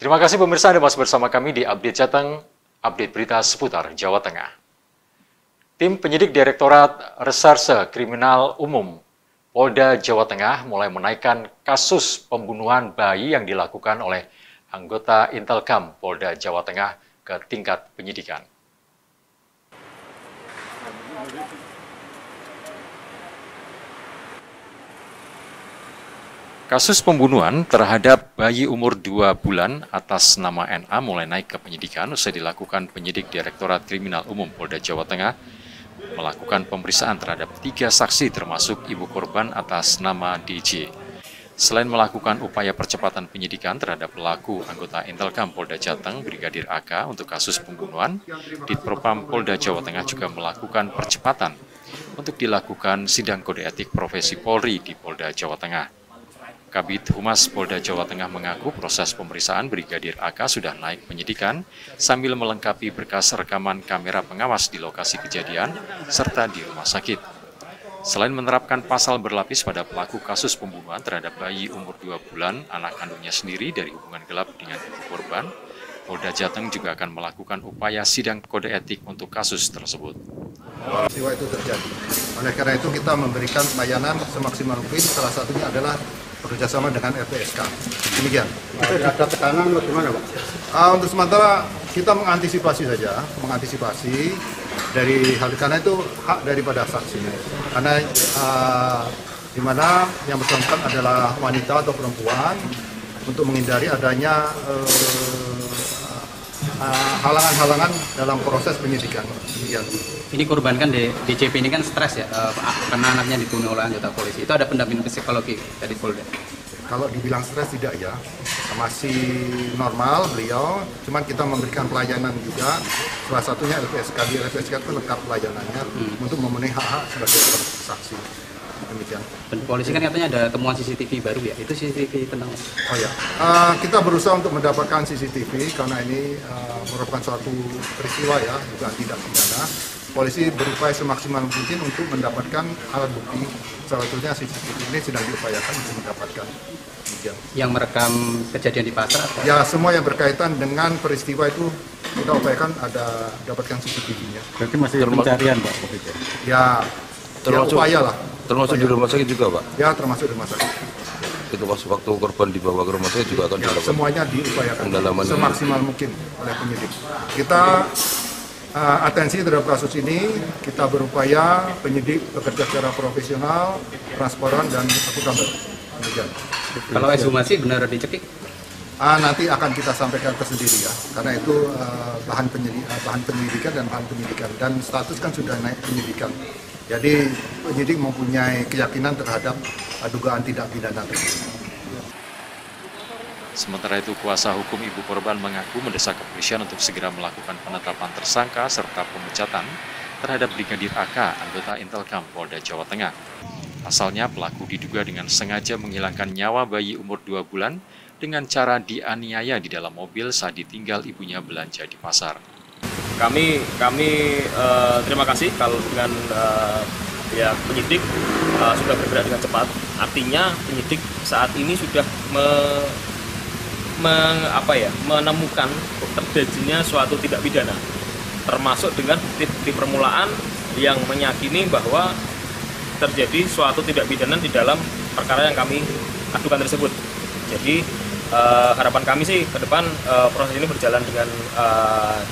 Terima kasih pemirsa Anda masih bersama kami di Update Jateng, update berita seputar Jawa Tengah. Tim penyidik Direktorat Reserse Kriminal Umum Polda Jawa Tengah mulai menaikkan kasus pembunuhan bayi yang dilakukan oleh anggota Intelkam Polda Jawa Tengah ke tingkat penyidikan. Kasus pembunuhan terhadap bayi umur 2 bulan atas nama NA mulai naik ke penyidikan usai dilakukan penyidik Direktorat Kriminal Umum Polda Jawa Tengah melakukan pemeriksaan terhadap 3 saksi termasuk ibu korban atas nama DJ. Selain melakukan upaya percepatan penyidikan terhadap pelaku anggota Intelkam Polda Jateng Brigadir AK untuk kasus pembunuhan, Ditpropam Polda Jawa Tengah juga melakukan percepatan untuk dilakukan sidang kode etik profesi Polri di Polda Jawa Tengah. Kabid Humas Polda Jawa Tengah mengaku proses pemeriksaan Brigadir AK sudah naik penyidikan sambil melengkapi berkas rekaman kamera pengawas di lokasi kejadian serta di rumah sakit. Selain menerapkan pasal berlapis pada pelaku kasus pembunuhan terhadap bayi umur 2 bulan anak kandungnya sendiri dari hubungan gelap dengan ibu korban, Polda Jateng juga akan melakukan upaya sidang kode etik untuk kasus tersebut. Peristiwa itu terjadi. Oleh karena itu kita memberikan pelayanan semaksimal mungkin, salah satunya adalah bekerjasama dengan LPSK. Demikian. Itu ada tekanan bagaimana, Pak? Untuk sementara kita mengantisipasi saja, dari hal karena itu hak daripada saksi. Karena di mana yang bersangkutan adalah wanita atau perempuan, untuk menghindari adanya halangan-halangan dalam proses penyidikan. Demikian. Ini korban kan DCP ini kan stres ya, karena anaknya dibunuh oleh anggota polisi. Itu ada pendampingan psikologi dari Polda? Kalau dibilang stres tidak ya, masih normal beliau. Cuman kita memberikan pelayanan juga. Salah satunya LPSK. Di LPSK itu lengkap pelayanannya untuk memenuhi hak-hak sebagai saksi. Demikian. Dan polisi kan katanya ada temuan CCTV baru ya, itu CCTV tentang? Oh ya, kita berusaha untuk mendapatkan CCTV karena ini merupakan suatu peristiwa ya, juga tidak pidana. Polisi berupaya semaksimal mungkin untuk mendapatkan alat bukti. Salah satunya CCTV ini sedang diupayakan untuk mendapatkan. Demikian. Yang merekam kejadian di pasar? Atau? Ya, semua yang berkaitan dengan peristiwa itu kita upayakan ada dapatkan CCTV-nya. Berarti masih pencarian, Pak? Ya, termasuk, upaya lah. Termasuk di rumah sakit juga, Pak? Ya, termasuk di rumah sakit. Itu pas waktu korban dibawa ke rumah sakit juga akan dilakukan? Semuanya diupayakan semaksimal mungkin oleh penyidik. Kita atensi terhadap kasus ini, kita berupaya penyidik bekerja secara profesional, transparan, dan akuntabel. Demikian. Kalau ekshumasi benar dicekik? Nanti akan kita sampaikan tersendiri ya, karena itu bahan penyelidikan dan status kan sudah naik penyidikan. Jadi penyidik mempunyai keyakinan terhadap dugaan tidak pidana tersebut. Sementara itu, kuasa hukum ibu korban mengaku mendesak kepolisian untuk segera melakukan penetapan tersangka serta pemecatan terhadap Brigadir AK, anggota Intelkam Polda Jawa Tengah. Pasalnya, pelaku diduga dengan sengaja menghilangkan nyawa bayi umur 2 bulan dengan cara dianiaya di dalam mobil saat ditinggal ibunya belanja di pasar. Kami terima kasih kalau dengan ya penyidik sudah bergerak dengan cepat. Artinya penyidik saat ini sudah menemukan terjadinya suatu tindak pidana, termasuk dengan bukti permulaan yang meyakini bahwa terjadi suatu tindak pidana di dalam perkara yang kami adukan tersebut. Jadi harapan kami sih ke depan proses ini berjalan dengan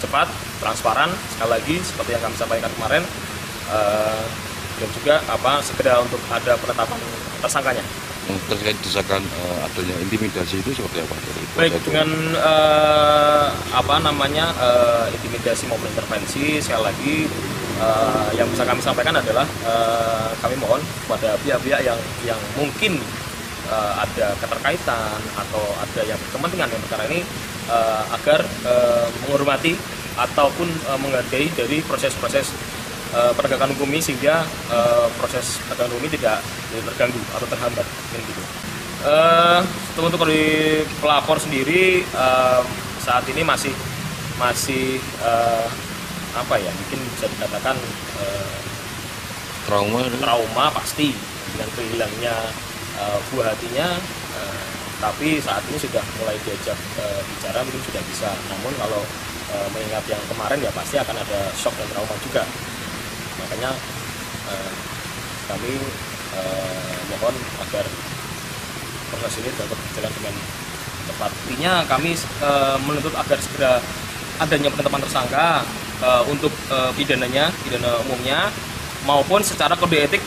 cepat, transparan, sekali lagi seperti yang kami sampaikan kemarin, dan juga segera untuk ada penetapan tersangkanya. Terkait desakan adanya intimidasi itu seperti apa? Baik, dengan intimidasi maupun intervensi, sekali lagi yang bisa kami sampaikan adalah kami mohon kepada pihak-pihak yang mungkin ada keterkaitan atau ada yang berkepentingan dengan perkara ini agar menghormati ataupun menghargai dari proses-proses penegakan hukum ini, sehingga proses penegakan hukum ini tidak terganggu atau terhambat. Gitu. Untuk dari pelapor sendiri saat ini masih mungkin bisa dikatakan trauma pasti dengan kehilangnya buah hatinya, tapi saat ini sudah mulai diajak bicara, mungkin sudah bisa. Namun kalau mengingat yang kemarin ya pasti akan ada shock dan trauma juga. Makanya kami mohon agar proses ini dapat berjalan dengan cepat. Intinya kami menuntut agar segera adanya penetapan tersangka untuk pidana umumnya, maupun secara kode etik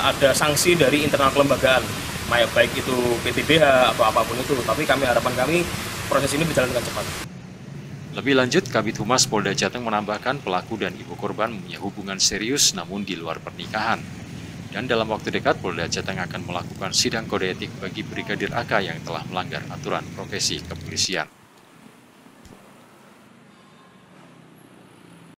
ada sanksi dari internal kelembagaan, baik itu PTBH atau apapun itu. Tapi harapan kami proses ini berjalan dengan cepat. Lebih lanjut, Kabid Humas Polda Jateng menambahkan pelaku dan ibu korban punya hubungan serius namun di luar pernikahan. Dan dalam waktu dekat, Polda Jateng akan melakukan sidang kode etik bagi Brigadir AK yang telah melanggar aturan profesi kepolisian.